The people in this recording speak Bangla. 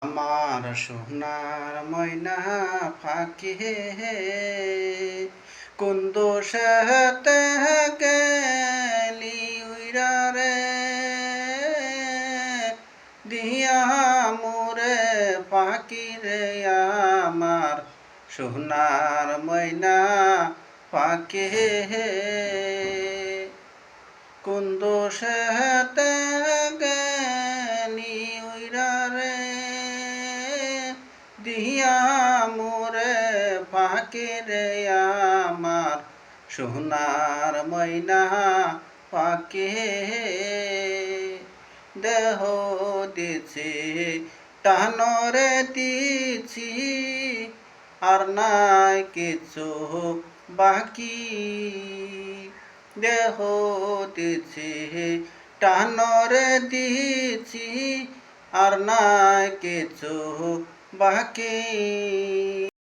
আমার সোনার ময়না ফাঁকি কোন দোষেতে গেলি উইরা রে দিয়া মোরে ফাঁকি রে আমার সোনার ময়না ফাঁকি কোন দোষেতে গেলি উইরা রে দিয়া মোরে ফাঁকি রে আমার সোনার ময়না ফাঁকি দেহ দিছি টানরে দিছি আর নাই কিছু বাকি দেহ দিছি টানরে দিছি আর নাই কিছু বাকি